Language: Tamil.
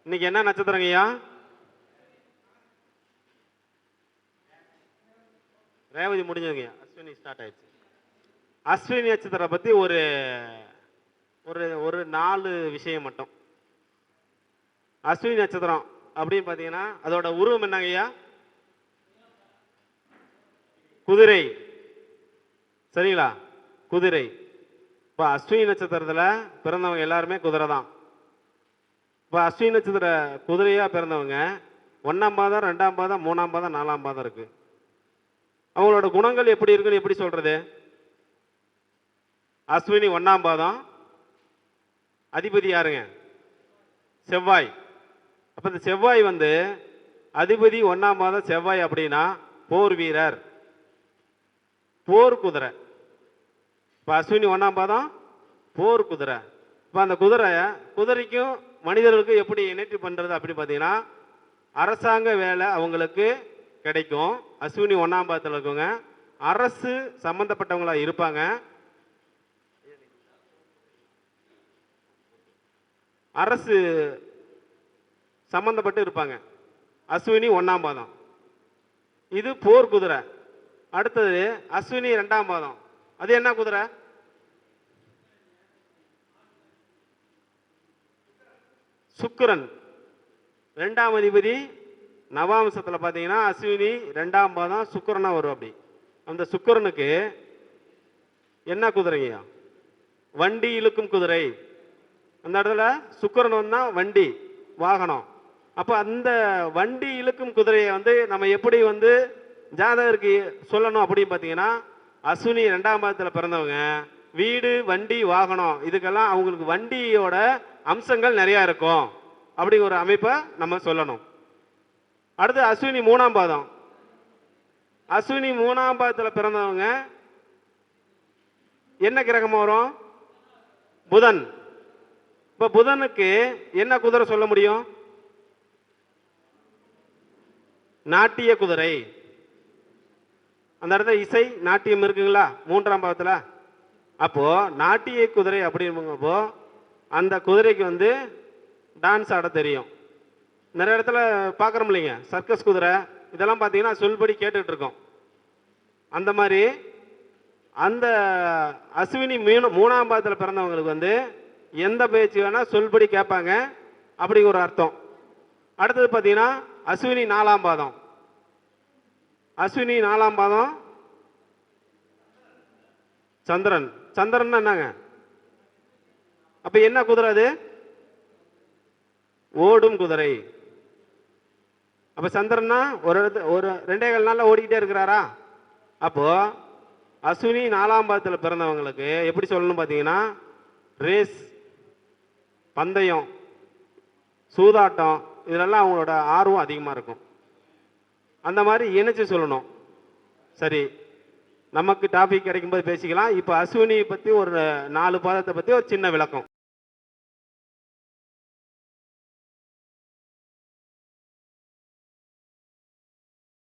இன்னைக்கு என்ன நட்சத்திரங்கய்யா? ரேவதி முடிஞ்சதுங்கய்யா. அஸ்வினி ஸ்டார்ட் ஆயிடுச்சு. அஸ்வினி நட்சத்திரம் பத்தி ஒரு ஒரு ஒரு 4 விஷயம் மட்டும். அஸ்வினி நட்சத்திரம் அப்படின்னு பார்த்தீங்கன்னா அதோட உருவம் என்னங்கய்யா? குதிரை. சரிங்களா? குதிரை. இப்போ அஸ்வினி நட்சத்திரத்தில் பிறந்தவங்க எல்லாருமே குதிரை தான். இப்போ அஸ்வினி நட்சத்திர குதிரையாக பிறந்தவங்க 1ஆம் பாதம், 2ஆம் பாதம், 3ஆம் பாதம், 4ஆம் பாதம் இருக்கு. அவங்களோட குணங்கள் எப்படி இருக்குன்னு எப்படி சொல்றது? அஸ்வினி 1ஆம் பாதம், அதிபதி யாருங்க? செவ்வாய். அப்ப இந்த செவ்வாய் வந்து அதிபதி 1ஆம் பாதம் செவ்வாய் அப்படின்னா போர் வீரர், போர் குதிரை. இப்போ அஸ்வினி 1ஆம் பாதம் போர் குதிரை. இப்போ அந்த குதிரைக்கும் மனிதர்களுக்கும் எப்படி இணைத்து பண்றது அப்படி பார்த்தீங்கன்னா அரசாங்க வேலை அவங்களுக்கு கிடைக்கும். அஸ்வினி 1ஆம் பாதத்தில் இருக்கவங்க அரசு சம்பந்தப்பட்டவங்களா இருப்பாங்க. அரசு சம்பந்தப்பட்டு இருப்பாங்க. அஸ்வினி 1ஆம் பாதம். இது போர் குதிரை. அடுத்தது அஸ்வினி 2ஆம் பாதம். அது என்ன குதிரை? சுக்கிரன். 2ஆம் அதிபதி நவாம்சத்தில் பார்த்தீங்கன்னா அஸ்வினி 2ஆம் பாதம் சுக்கிரனா வரும். அப்படி அந்த சுக்கிரனுக்கு என்ன குதிரைங்கய்யா? வண்டி இழுக்கும் குதிரை. அந்த இடத்துல சுக்கிரன் வந்தா வண்டி வாகனம். அப்போ அந்த வண்டி இழுக்கும் குதிரையை வந்து நம்ம எப்படி வந்து ஜாதகருக்கு சொல்லணும் அப்படின்னு பார்த்தீங்கன்னா அஸ்வினி 2ஆம் பாதத்தில் பிறந்தவங்க வீடு, வண்டி, வாகனம் இதுக்கெல்லாம் அவங்களுக்கு வண்டியோட அம்சங்கள் நிறையா இருக்கும் அப்படிங்கிற ஒரு அமைப்பை நம்ம சொல்லணும். அடுத்து அஸ்வினி 3ஆம் பாதம். அஸ்வினி 3ஆம் பாதத்தில் பிறந்தவங்க என்ன கிரகம் வரும்? புதன். இப்போ புதனுக்கு என்ன குதிரை சொல்ல முடியும்? நாட்டிய குதிரை. அந்த இடத்துல இசை நாட்டியம் இருக்குங்களா 3ஆம் பாதத்தில்? அப்போ நாட்டிய குதிரை அப்படிங்கப்போ அந்த குதிரைக்கு வந்து டான்ஸ் ஆட தெரியும். நிறைய இடத்துல பார்க்குறோம் இல்லைங்க, சர்க்கஸ் குதிரை இதெல்லாம் பார்த்தீங்கன்னா சொல்படி கேட்டுட்டு இருக்கோம். அந்த மாதிரி அந்த அஸ்வினி 3ஆம் பாதத்தில் பிறந்தவங்களுக்கு வந்து எந்த பேச்சு வேணா சொல்படி கேட்பாங்க அப்படிங்கிற ஒரு அர்த்தம். அடுத்தது பார்த்தீங்கன்னா அஸ்வினி 4ஆம் பாதம். அஸ்வினி 4ஆம் பாதம் சந்திரன். சந்திரன் என்னங்க? அப்ப என்ன குதிரை அது? ஓடும் குதிரை. அப்ப சந்திரன்னா ஒரு 2.25 நாள்ல ஓடிக்கிட்டே இருக்கிறாரா? அப்போ அஸ்வினி 4ஆம் பாதத்தில் பிறந்தவங்களுக்கு எப்படி சொல்லணும் பார்த்தீங்கன்னா ரேஸ், பந்தயம், சூதாட்டம் இதெல்லாம் அவங்களோட ஆர்வம் அதிகமாக இருக்கும். அந்த மாதிரி இணைச்சு சொல்லணும். சரி, நமக்கு டாபிக் கிடைக்கும்போது பேசிக்கலாம். இப்போ அஸ்வினி பற்றி ஒரு 4 பாதத்தை பற்றி ஒரு சின்ன விளக்கம்.